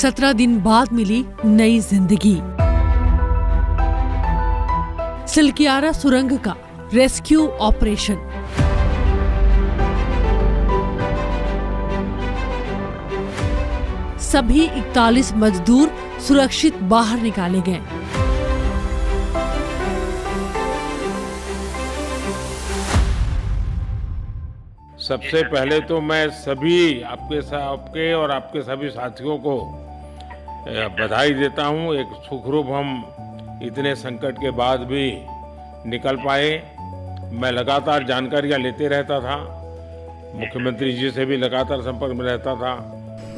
17 दिन बाद मिली नई जिंदगी। सिलक्यारा सुरंग का रेस्क्यू ऑपरेशन। सभी 41 मजदूर सुरक्षित बाहर निकाले गए। सबसे पहले तो मैं सभी आपके और आपके सभी साथियों को बधाई देता हूं। एक सुखरूप हम इतने संकट के बाद भी निकल पाए। मैं लगातार जानकारियां लेते रहता था, मुख्यमंत्री जी से भी लगातार संपर्क में रहता था।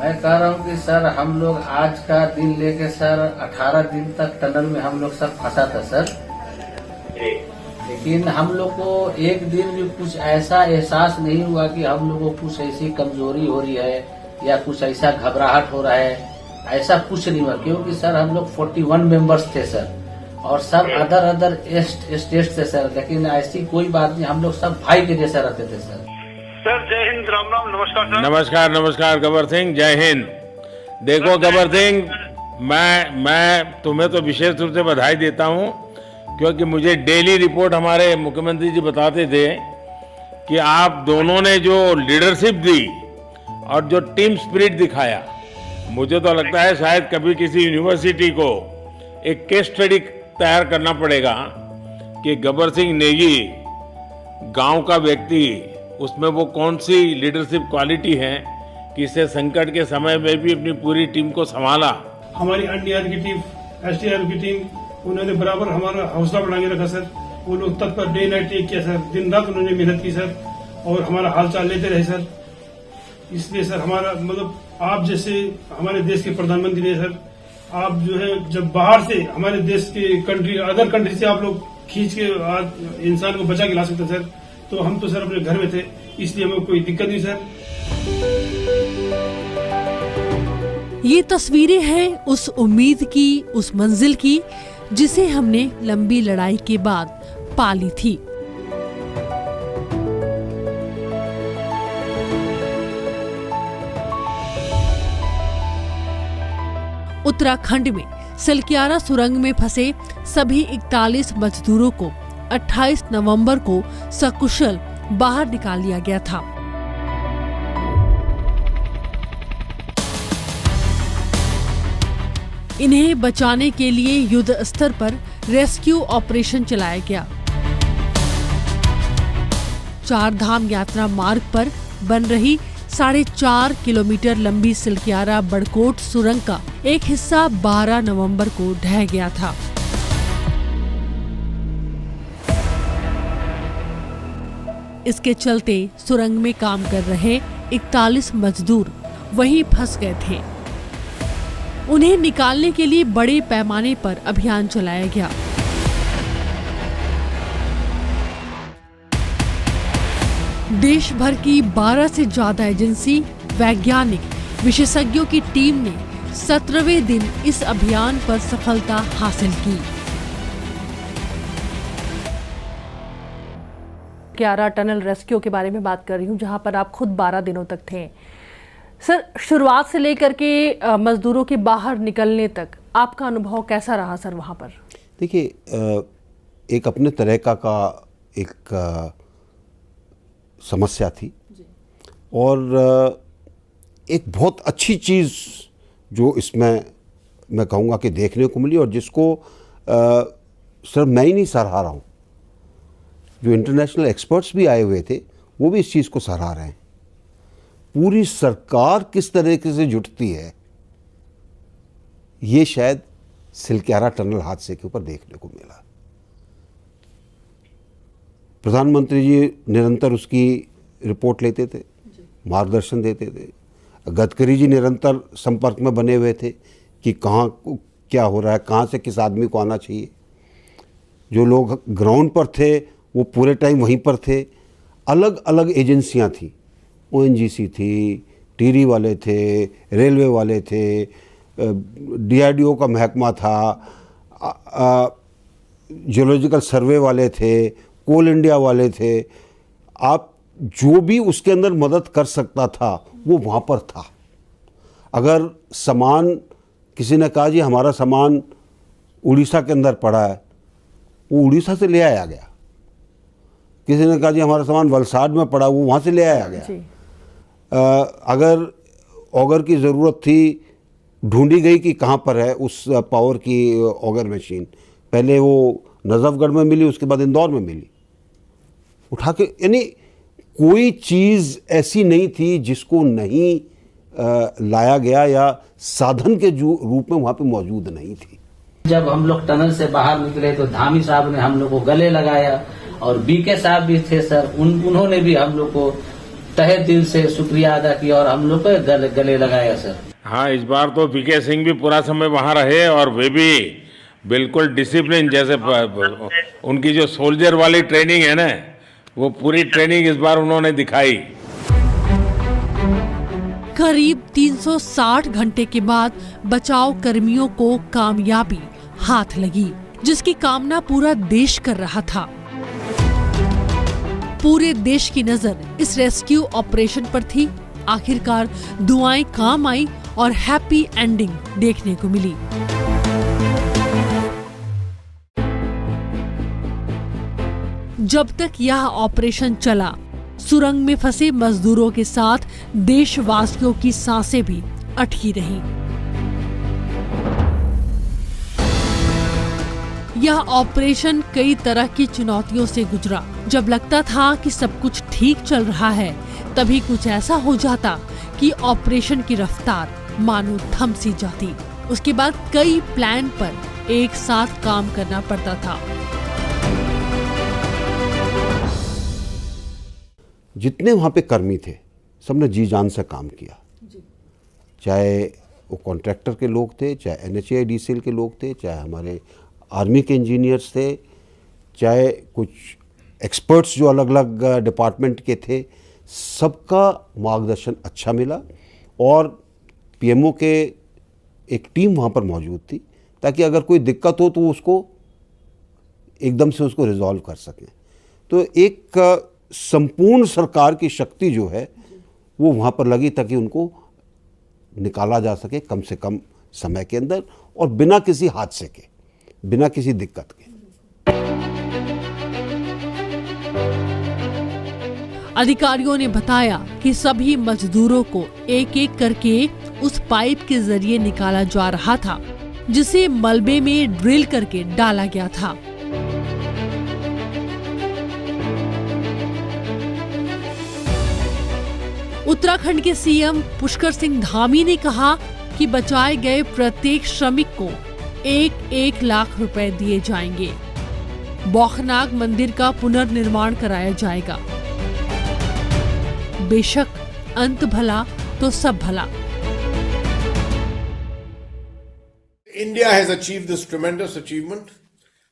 मैं कह रहा हूं कि सर हम लोग आज का दिन लेके सर 18 दिन तक टनल में हम लोग सब फंसा था सर, लेकिन हम लोग को एक दिन भी कुछ ऐसा एहसास नहीं हुआ कि हम लोगों को कुछ ऐसी कमजोरी हो रही है या कुछ ऐसा घबराहट हो रहा है। ऐसा कुछ नहीं हुआ, क्योंकि सर हम लोग 41 मेंबर्स थे सर, और सब अदर स्टेट से सर, लेकिन ऐसी कोई बात नहीं, हम लोग सब भाई के जैसा रहते थे सर। सर जय हिंद, राम राम, नमस्कार सर। नमस्कार गब्बर सिंह, जय हिंद। देखो गब्बर सिंह, मैं तुम्हें तो विशेष रूप से बधाई देता हूं, क्योंकि मुझे डेली रिपोर्ट हमारे मुख्यमंत्री जी बताते थे कि आप दोनों ने जो लीडरशिप दी और जो टीम स्पिरिट दिखाया, मुझे तो लगता है शायद कभी किसी यूनिवर्सिटी को एक केस स्टडी तैयार करना पड़ेगा कि गब्बर सिंह नेगी गांव का व्यक्ति, उसमें वो कौन सी लीडरशिप क्वालिटी है कि इससे संकट के समय में भी अपनी पूरी टीम को संभाला। हमारी एनडीआर की टीम, एसडीआर की टीम, उन्होंने बराबर हमारा हौसला बढ़ा के रखा सर। वो लोग तत्पर डे नाइट एक किया सर, दिन रात उन्होंने मेहनत की सर, और हमारा हालचाल लेते रहे सर। इसलिए सर हमारा मतलब आप जैसे हमारे देश के प्रधानमंत्री है सर, आप जो है जब बाहर से हमारे देश के अदर कंट्री से आप लोग खींच के इंसान को बचा के ला सकते सर, तो हम तो सर अपने घर में थे, इसलिए हमें कोई दिक्कत नहीं सर। ये तस्वीरें हैं उस उम्मीद की, उस मंजिल की जिसे हमने लंबी लड़ाई के बाद पाली थी। उत्तराखंड में सिलक्यारा सुरंग में फंसे सभी 41 मजदूरों को 28 नवंबर को सकुशल बाहर निकाल लिया गया था। इन्हें बचाने के लिए युद्ध स्तर पर रेस्क्यू ऑपरेशन चलाया गया। 4 धाम यात्रा मार्ग पर बन रही 4.5 किलोमीटर लंबी सिलक्यारा बड़कोट सुरंग का एक हिस्सा 12 नवंबर को ढह गया था। इसके चलते सुरंग में काम कर रहे 41 मजदूर वहीं फंस गए थे। उन्हें निकालने के लिए बड़े पैमाने पर अभियान चलाया गया। देश भर की 12 से ज्यादा एजेंसी, वैज्ञानिक, विशेषज्ञों की टीम ने 17वें दिन इस अभियान पर सफलता हासिल की। सिलक्यारा टनल रेस्क्यू के बारे में बात कर रही हूँ, जहां पर आप खुद 12 दिनों तक थे। सर, शुरुआत से लेकर के मजदूरों के बाहर निकलने तक आपका अनुभव कैसा रहा सर वहां पर? देखिए, एक अपने तरह का एक समस्या थी, और एक बहुत अच्छी चीज़ जो इसमें मैं कहूँगा कि देखने को मिली, और जिसको सिर्फ मैं ही नहीं सराहा रहा हूँ, जो इंटरनेशनल एक्सपर्ट्स भी आए हुए थे वो भी इस चीज़ को सराहा रहे हैं। पूरी सरकार किस तरीके से जुटती है, ये शायद सिलक्यारा टनल हादसे के ऊपर देखने को मिला। प्रधानमंत्री जी निरंतर उसकी रिपोर्ट लेते थे, मार्गदर्शन देते थे। गडकरी जी निरंतर संपर्क में बने हुए थे कि कहाँ क्या हो रहा है, कहाँ से किस आदमी को आना चाहिए। जो लोग ग्राउंड पर थे वो पूरे टाइम वहीं पर थे। अलग अलग एजेंसियां थी, ओएनजीसी थी, टीरी वाले थे, रेलवे वाले थे, डीआरडीओ का महकमा था, जियोलॉजिकल सर्वे वाले थे, कोल इंडिया वाले थे। आप जो भी उसके अंदर मदद कर सकता था वो वहाँ पर था। अगर सामान किसी ने कहा जी हमारा सामान उड़ीसा के अंदर पड़ा है, वो उड़ीसा से ले आया गया। किसी ने कहा जी हमारा सामान वलसाड में पड़ा, वो वहाँ से ले आया गया। अगर ऑगर की ज़रूरत थी, ढूंढी गई कि कहाँ पर है उस पावर की ऑगर मशीन। पहले वो नजफगढ़ में मिली, उसके बाद इंदौर में मिली। उठा के, यानी कोई चीज़ ऐसी नहीं थी जिसको नहीं लाया गया या साधन के रूप में वहाँ पे मौजूद नहीं थी। जब हम लोग टनल से बाहर निकले तो धामी साहब ने हम लोग को गले लगाया, और बीके साहब भी थे सर, उन्होंने भी हम लोग को तहे दिल से शुक्रिया अदा किया और हम लोग को गले लगाया सर। हाँ, इस बार तो बीके सिंह भी पूरा समय वहाँ रहे और वे भी बिल्कुल डिसिप्लिन, जैसे उनकी जो सोल्जर वाली ट्रेनिंग है ना, वो पूरी ट्रेनिंग इस बार उन्होंने दिखाई। करीब 360 घंटे के बाद बचाव कर्मियों को कामयाबी हाथ लगी, जिसकी कामना पूरा देश कर रहा था। पूरे देश की नजर इस रेस्क्यू ऑपरेशन पर थी। आखिरकार दुआएं काम आई और हैप्पी एंडिंग देखने को मिली। जब तक यह ऑपरेशन चला, सुरंग में फंसे मजदूरों के साथ देशवासियों की सांसें भी अटकी रहीं। यह ऑपरेशन कई तरह की चुनौतियों से गुजरा। जब लगता था कि सब कुछ ठीक चल रहा है, तभी कुछ ऐसा हो जाता कि ऑपरेशन की रफ्तार मानो थम सी जाती। उसके बाद कई प्लान पर एक साथ काम करना पड़ता था। जितने वहाँ पे कर्मी थे, सबने जी जान से काम किया। चाहे वो कॉन्ट्रैक्टर के लोग थे, चाहे NHAIDCL के लोग थे, चाहे हमारे आर्मी के इंजीनियर्स थे, चाहे कुछ एक्सपर्ट्स जो अलग अलग डिपार्टमेंट के थे, सबका मार्गदर्शन अच्छा मिला। और PMO के एक टीम वहाँ पर मौजूद थी, ताकि अगर कोई दिक्कत हो तो उसको एकदम से उसको रिजॉल्व कर सकें। तो एक संपूर्ण सरकार की शक्ति जो है वो वहाँ पर लगी, ताकि उनको निकाला जा सके कम से कम समय के अंदर और बिना किसी हादसे के, बिना किसी दिक्कत के। अधिकारियों ने बताया कि सभी मजदूरों को एक एक करके उस पाइप के जरिए निकाला जा रहा था, जिसे मलबे में ड्रिल करके डाला गया था। उत्तराखंड के CM पुष्कर सिंह धामी ने कहा कि बचाए गए प्रत्येक श्रमिक को 1-1 लाख रुपए दिए जाएंगे। बौखनाग मंदिर का पुनर्निर्माण कराया जाएगा। बेशक अंत भला तो सब भला। India has achieved this tremendous achievement,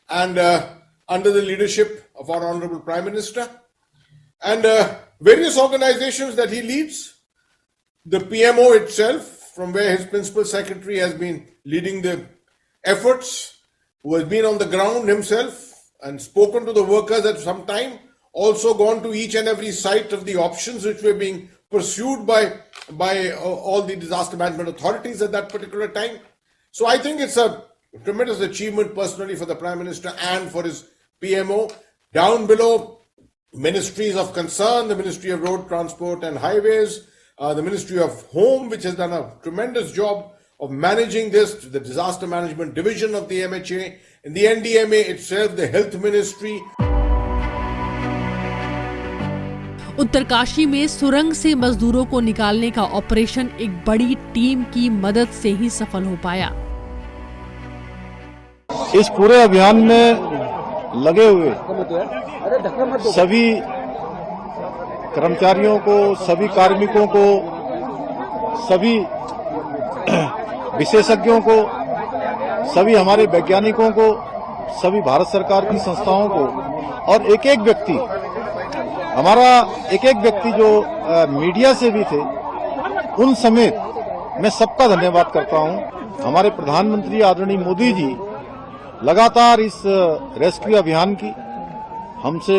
and under the leadership of our Honorable Prime Minister and various organizations that he leads, the PMO itself, from where his principal secretary has been leading the efforts, who has been on the ground himself and spoken to the workers at some time, also gone to each and every site of the options which were being pursued by all the disaster management authorities at that particular time. So I think it's a tremendous achievement personally for the Prime Minister and for his PMO. Down below, ministries of concern, the Ministry of Road Transport and Highways, the Ministry of Home, which has done a tremendous job of managing this, the Disaster Management Division of the MHA, and the NDMA itself, the Health Ministry. Uttarkashi में सुरंग से मजदूरों को निकालने का operation एक बड़ी team की मदद से ही सफल हो पाया। इस पूरे अभियान में लगे हुए सभी कर्मचारियों को, सभी कार्मिकों को, सभी विशेषज्ञों को, सभी हमारे वैज्ञानिकों को, सभी भारत सरकार की संस्थाओं को और एक एक व्यक्ति, हमारा एक एक व्यक्ति जो मीडिया से भी थे, उन समेत मैं सबका धन्यवाद करता हूं। हमारे प्रधानमंत्री आदरणीय मोदी जी लगातार इस रेस्क्यू अभियान की हमसे,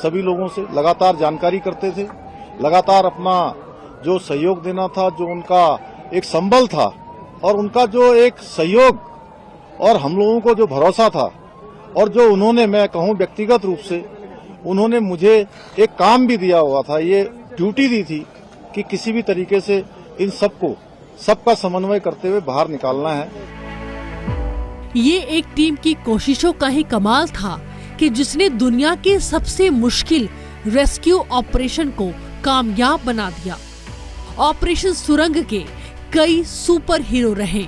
सभी लोगों से लगातार जानकारी करते थे, लगातार अपना जो सहयोग देना था, जो उनका एक संबल था, और उनका जो एक सहयोग और हम लोगों को जो भरोसा था और जो उन्होंने, मैं कहूं व्यक्तिगत रूप से उन्होंने मुझे एक काम भी दिया हुआ था, ये ड्यूटी दी थी कि किसी भी तरीके से इन सबका समन्वय करते हुए बाहर निकालना है। ये एक टीम की कोशिशों का ही कमाल था कि जिसने दुनिया के सबसे मुश्किल रेस्क्यू ऑपरेशन को कामयाब बना दिया। ऑपरेशन सुरंग के कई सुपर हीरो रहे।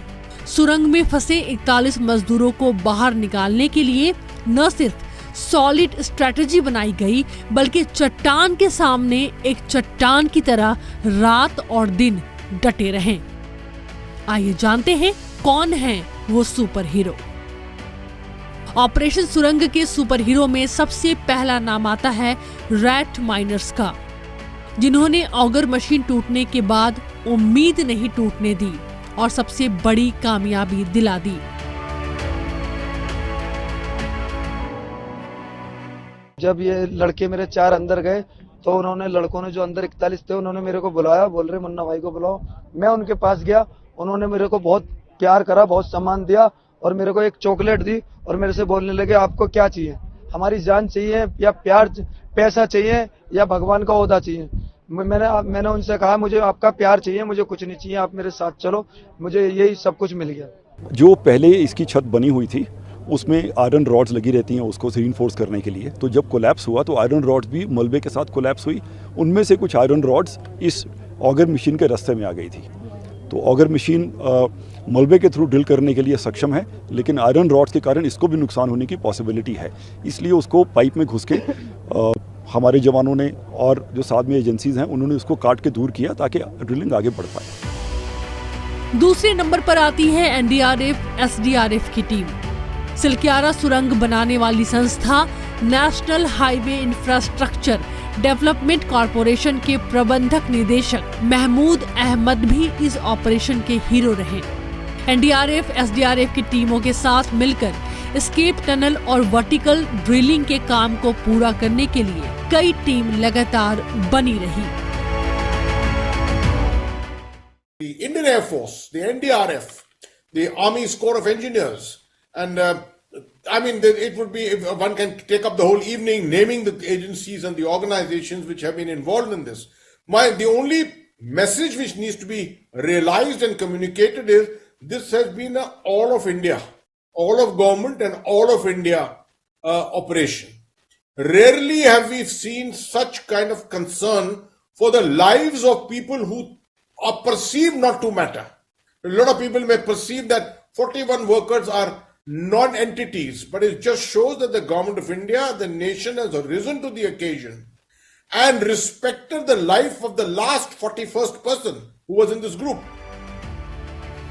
सुरंग में फंसे 41 मजदूरों को बाहर निकालने के लिए न सिर्फ सॉलिड स्ट्रेटजी बनाई गई, बल्कि चट्टान के सामने एक चट्टान की तरह रात और दिन डटे रहे। आइए जानते हैं कौन है वो सुपर हीरो। ऑपरेशन सुरंग के सुपर हीरो में सबसे पहला नाम आता है रैट माइनर्स का, जिन्होंने ऑगर मशीन टूटने के बाद उम्मीद नहीं टूटने दी और सबसे बड़ी कामयाबी दिला दी। जब ये लड़के मेरे 4 अंदर गए तो उन्होंने, लड़कों ने जो अंदर 41 थे, उन्होंने मेरे को बुलाया, बोल रहे मुन्ना भाई को बुलाओ। मैं उनके पास गया, उन्होंने मेरे को बहुत प्यार करा, बहुत सम्मान दिया और मेरे को एक चॉकलेट दी और मेरे से बोलने लगे आपको क्या चाहिए, हमारी जान चाहिए या प्यार, पैसा चाहिए या भगवान का ओहदा चाहिए। मैंने उनसे कहा मुझे आपका प्यार चाहिए, मुझे कुछ नहीं चाहिए, आप मेरे साथ चलो, मुझे यही सब कुछ मिल गया। जो पहले इसकी छत बनी हुई थी उसमें आयरन रॉड्स लगी रहती हैं उसको रीइंफोर्स करने के लिए, तो जब कोलैप्स हुआ तो आयरन रॉड्स भी मलबे के साथ कोलैप्स हुई। उनमें से कुछ आयरन रॉड्स इस ऑगर मशीन के रास्ते में आ गई थी। तो ऑगर मशीन मलबे के थ्रू ड्रिल करने के लिए सक्षम है, लेकिन आयरन रॉड्स के कारण इसको भी नुकसान होने की पॉसिबिलिटी है। इसलिए उसको पाइप में घुस के हमारे जवानों ने और जो साथ में एजेंसीज हैं उन्होंने उसको काट के दूर किया ताकि ड्रिलिंग आगे बढ़ पाए। दूसरे नंबर पर आती है एनडीआरएफ एसडीआरएफ की टीम। सिलक्यारा सुरंग बनाने वाली संस्था national highway infrastructure development corporation के प्रबंधक निदेशक महमूद अहमद भी इस ऑपरेशन के हीरो रहे। एनडीआरएफ एसडीआरएफ की टीमों के साथ मिलकर एस्केप टनल और वर्टिकल ड्रिलिंग के काम को पूरा करने के लिए कई टीम लगातार बनी रही। The Indian Air Force, the NDRF, the Army's Corps of Engineers, and it would be, if one can take up the whole evening naming the agencies and the organizations which have been involved in this. The only message which needs to be realized and communicated is this has been a all of India, all of government and all of India operation. Rarely have we seen such kind of concern for the lives of people who are perceived not to matter. A lot of people may perceive that 41 workers are non-entities, but it just shows that the government of India, the nation, has risen to the occasion and respected the life of the last 41st person who was in this group.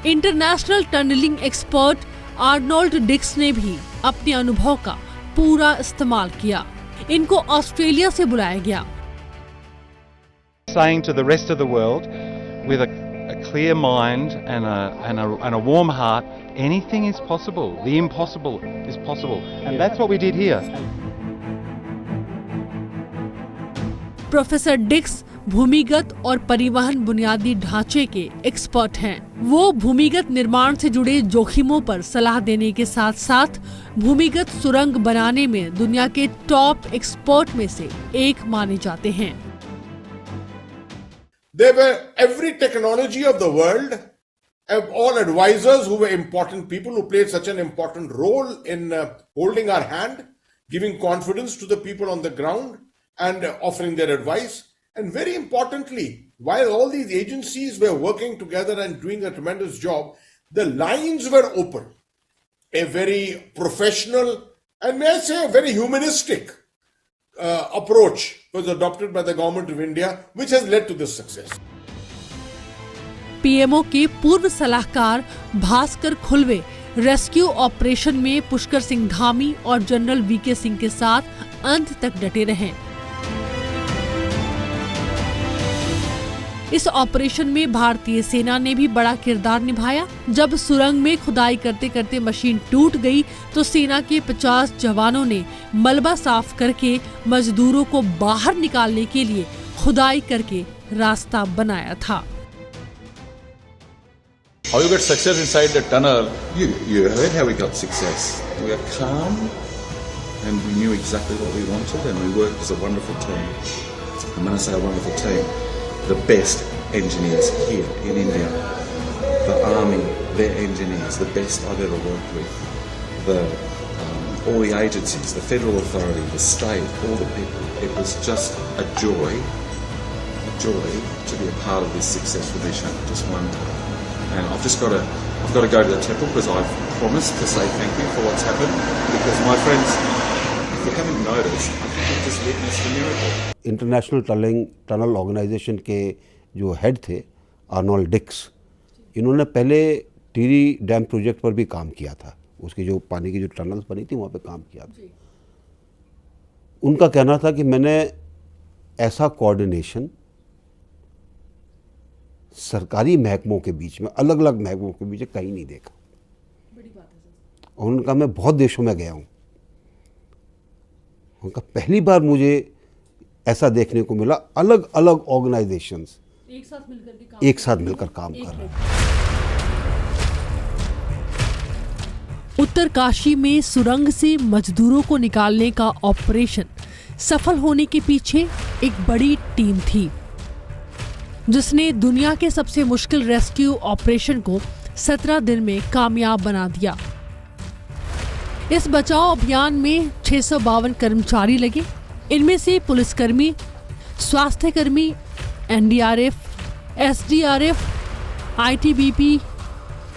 International tunnelling expert Arnold Dix ने भी अपने अनुभव का पूरा इस्तेमाल किया। इनको Australia से बुलाया गया। Saying to the rest of the world, with a clear mind and a warm heart, anything is possible. The impossible is possible, and that's what we did here. Professor Dix भूमिगत और परिवहन बुनियादी ढांचे के expert हैं। वो भूमिगत निर्माण से जुड़े जोखिमों पर सलाह देने के साथ साथ भूमिगत सुरंग बनाने में दुनिया के टॉप एक्सपर्ट में से एक माने जाते हैं। They were every technology of the world, all advisors who were important people who played such an important role in holding our hand, giving confidence to the people on the ground and offering their advice. And very importantly, while all these agencies were working together and doing a tremendous job, the lines were open. A very professional and may I say a very humanistic approach was adopted by the government of India, which has led to this success. PMO के पूर्व सलाहकार Bhaskar खुलवे rescue operation में पुष्कर सिंह धामी और general VK Singh के साथ अंत तक डटे रहे। इस ऑपरेशन में भारतीय सेना ने भी बड़ा किरदार निभाया। जब सुरंग में खुदाई करते करते मशीन टूट गई तो सेना के 50 जवानों ने मलबा साफ करके मजदूरों को बाहर निकालने के लिए खुदाई करके रास्ता बनाया था। How you get success inside the tunnel? You heard how we got success. We are calm, and we knew exactly what we wanted, and we worked as a wonderful team. And when I say a wonderful team, the best engineers here in India, the army, their engineers, the best I've ever worked with. All the agencies, the federal authority, the state, all the people. It was just a joy to be a part of this successful mission. Just one time. And I've got to go to the temple because I've promised to say thank you for what's happened. Because my friends, if you haven't noticed, I think I've just witnessed a miracle. International tunnel organisation के जो head थे Arnold डिक्स, इन्होंने पहले Tehri dam project पर भी काम किया था। उसकी जो पानी की जो टनल्स बनी थी वहाँ पे काम किया था। उनका कहना था कि मैंने ऐसा कोऑर्डिनेशन सरकारी महकमों के बीच में, अलग अलग महकमों के बीच में कहीं नहीं देखा। बड़ी बात है। और उनका मैं बहुत देशों में गया हूँ, उनका पहली बार मुझे ऐसा देखने को मिला, अलग अलग ऑर्गेनाइजेशंस एक साथ मिलकर काम कर रहे हैं। उत्तरकाशी में सुरंग से मजदूरों को निकालने का ऑपरेशन सफल होने के पीछे एक बड़ी टीम थी, जिसने दुनिया के सबसे मुश्किल रेस्क्यू ऑपरेशन को 17 दिन में कामयाब बना दिया। इस बचाव अभियान में 652 कर्मचारी लगे। इनमें से पुलिसकर्मी, स्वास्थ्यकर्मी, एनडीआरएफ, एसडीआरएफ, आईटीबीपी,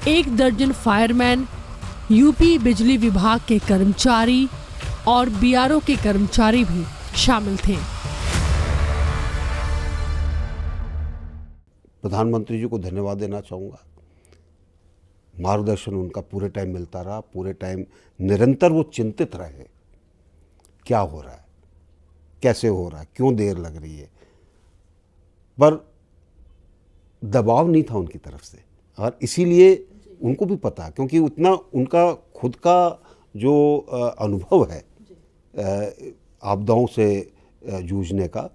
1 दर्जन फायरमैन, यूपी बिजली विभाग के कर्मचारी और बीआरओ के कर्मचारी भी शामिल थे। प्रधानमंत्री जी को धन्यवाद देना चाहूँगा। मार्गदर्शन उनका पूरे टाइम मिलता रहा, पूरे टाइम निरंतर वो चिंतित रहे, क्या हो रहा है, कैसे हो रहा है, क्यों देर लग रही है, पर दबाव नहीं था उनकी तरफ से। और इसीलिए उनको भी पता, क्योंकि उतना उनका खुद का जो अनुभव है आपदाओं से जूझने का,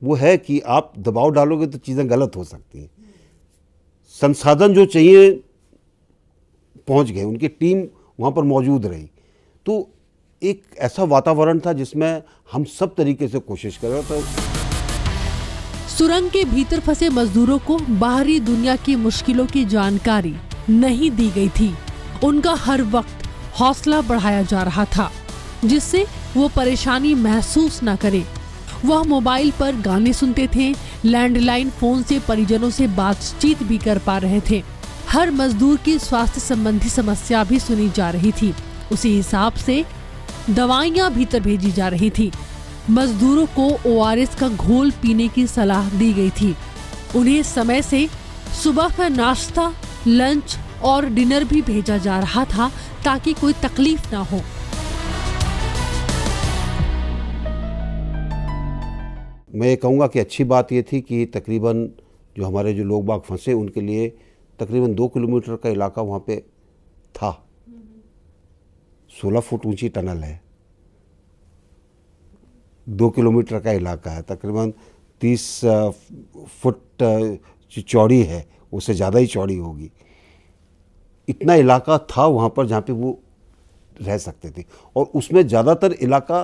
वो है कि आप दबाव डालोगे तो चीज़ें गलत हो सकती हैं। संसाधन जो चाहिए पहुंच गए, उनकी टीम वहाँ पर मौजूद रही, तो एक ऐसा वातावरण था जिसमें हम सब तरीके से कोशिश कर रहे थे। सुरंग के भीतर फंसे मजदूरों को बाहरी दुनिया की मुश्किलों की जानकारी नहीं दी गई थी। उनका हर वक्त हौसला बढ़ाया जा रहा था, जिससे वो परेशानी महसूस न करे। वह मोबाइल पर गाने सुनते थे, लैंडलाइन फोन से परिजनों से बातचीत भी कर पा रहे थे। हर मजदूर की स्वास्थ्य संबंधी समस्या भी सुनी जा रही थी। उसी हिसाब से दवाइयां भीतर भेजी जा रही थी। मजदूरों को ओआरएस का घोल पीने की सलाह दी गई थी। उन्हें समय से सुबह का नाश्ता, लंच और डिनर भी भेजा जा रहा था ताकि कोई तकलीफ ना हो। मैं ये कहूँगा कि अच्छी बात ये थी कि तकरीबन जो हमारे जो लोग बाग फंसे उनके लिए तकरीबन 2 किलोमीटर का इलाका वहाँ पे था। 16 फुट ऊंची टनल है, 2 किलोमीटर का इलाका है, तकरीबन 30 फुट चौड़ी है, उससे ज़्यादा ही चौड़ी होगी। इतना इलाका था वहाँ पर जहाँ पे वो रह सकते थे, और उसमें ज़्यादातर इलाका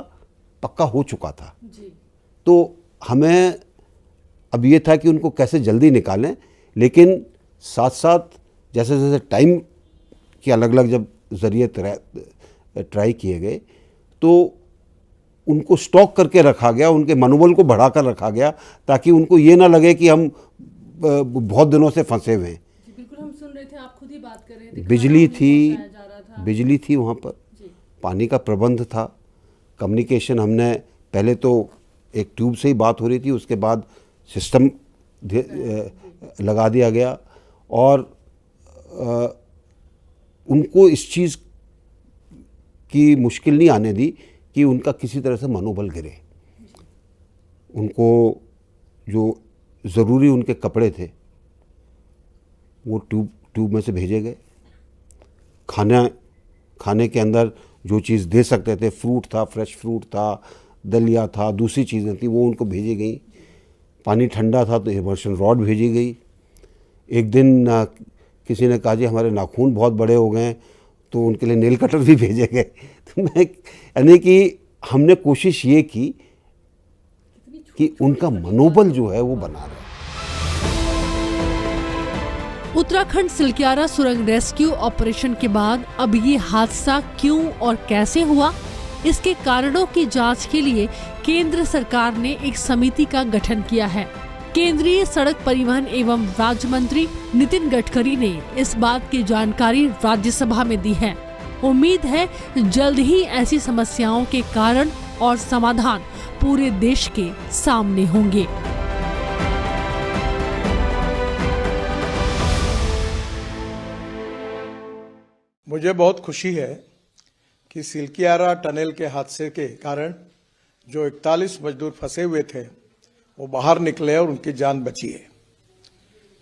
पक्का हो चुका था। तो हमें अब ये था कि उनको कैसे जल्दी निकालें, लेकिन साथ साथ जैसे जैसे टाइम के अलग अलग जब ज़रिए ट्राई किए गए तो उनको स्टॉक करके रखा गया, उनके मनोबल को बढ़ाकर रखा गया, ताकि उनको ये ना लगे कि हम बहुत दिनों से फंसे हुए हैं। बिल्कुल, हम सुन रहे थे, आप खुद ही बात कर रहे थे। बिजली थी वहाँ पर, पानी का प्रबंध था, कम्युनिकेशन हमने पहले तो एक ट्यूब से ही बात हो रही थी, उसके बाद सिस्टम लगा दिया गया, और उनको इस चीज़ की मुश्किल नहीं आने दी कि उनका किसी तरह से मनोबल गिरे। उनको जो ज़रूरी उनके कपड़े थे वो ट्यूब में से भेजे गए। खाने के अंदर जो चीज़ दे सकते थे, फ्रूट था, फ्रेश फ्रूट था, दलिया था, दूसरी चीज़ें थी, वो उनको भेजी गई। पानी ठंडा था तो इमर्शन रॉड भेजी गई। एक दिन किसी ने कहा जी हमारे नाखून बहुत बड़े हो गए हैं, तो उनके लिए नेल कटर भी भेजे गए। तो मैं यानी कि हमने कोशिश ये की कि उनका मनोबल जो है वो बना रहे। उत्तराखंड सिलक्यारा सुरंग रेस्क्यू ऑपरेशन के बाद अब ये हादसा क्यों और कैसे हुआ, इसके कारणों की जांच के लिए केंद्र सरकार ने एक समिति का गठन किया है। केंद्रीय सड़क परिवहन एवं राज्य मंत्री नितिन गडकरी ने इस बात की जानकारी राज्यसभा में दी है। उम्मीद है जल्द ही ऐसी समस्याओं के कारण और समाधान पूरे देश के सामने होंगे। मुझे बहुत खुशी है कि सिलक्यारा टनल के हादसे के कारण जो 41 मजदूर फंसे हुए थे वो बाहर निकले और उनकी जान बची है।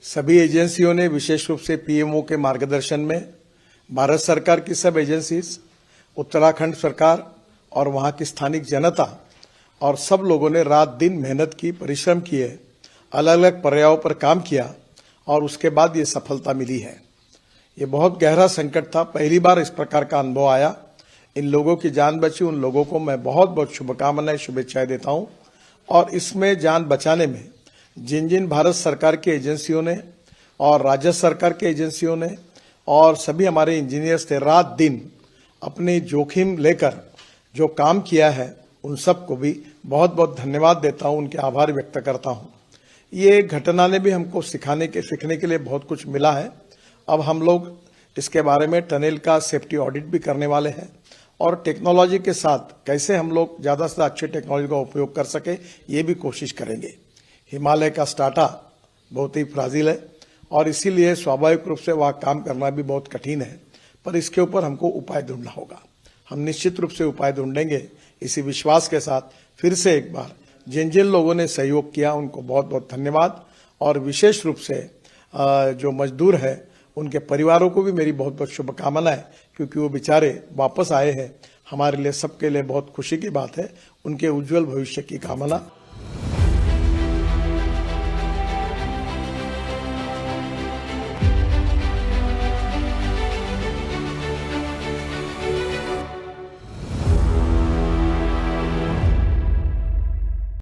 सभी एजेंसियों ने, विशेष रूप से पीएमओ के मार्गदर्शन में, भारत सरकार की सब एजेंसीज, उत्तराखंड सरकार और वहां की स्थानिक जनता और सब लोगों ने रात दिन मेहनत की, परिश्रम किए, अलग अलग पर्यायों पर काम किया और उसके बाद ये सफलता मिली है। ये बहुत गहरा संकट था, पहली बार इस प्रकार का अनुभव आया। इन लोगों की जान बची, उन लोगों को मैं बहुत बहुत शुभकामनाएं, शुभेच्छाएं देता हूं। और इसमें जान बचाने में जिन जिन भारत सरकार की एजेंसियों ने और राज्य सरकार के एजेंसियों ने और सभी हमारे इंजीनियर्स थे, रात दिन अपनी जोखिम लेकर जो काम किया है, उन सबको भी बहुत बहुत धन्यवाद देता हूं, उनके आभार व्यक्त करता हूं। ये घटना ने भी हमको सीखने के लिए बहुत कुछ मिला है। अब हम लोग इसके बारे में टनल का सेफ्टी ऑडिट भी करने वाले हैं और टेक्नोलॉजी के साथ कैसे हम लोग ज़्यादा से अच्छे टेक्नोलॉजी का उपयोग कर सके, ये भी कोशिश करेंगे। हिमालय का स्टार्टा बहुत ही फ्राजिल है और इसीलिए स्वाभाविक रूप से वहाँ काम करना भी बहुत कठिन है, पर इसके ऊपर हमको उपाय ढूंढना होगा। हम निश्चित रूप से उपाय ढूंढेंगे। इसी विश्वास के साथ फिर से एक बार जिन जिन लोगों ने सहयोग किया उनको बहुत बहुत धन्यवाद और विशेष रूप से जो मजदूर है उनके परिवारों को भी मेरी बहुत बहुत शुभकामनाएं, क्योंकि वो बेचारे वापस आए हैं। हमारे लिए, सबके लिए बहुत खुशी की बात है। उनके उज्जवल भविष्य की कामना।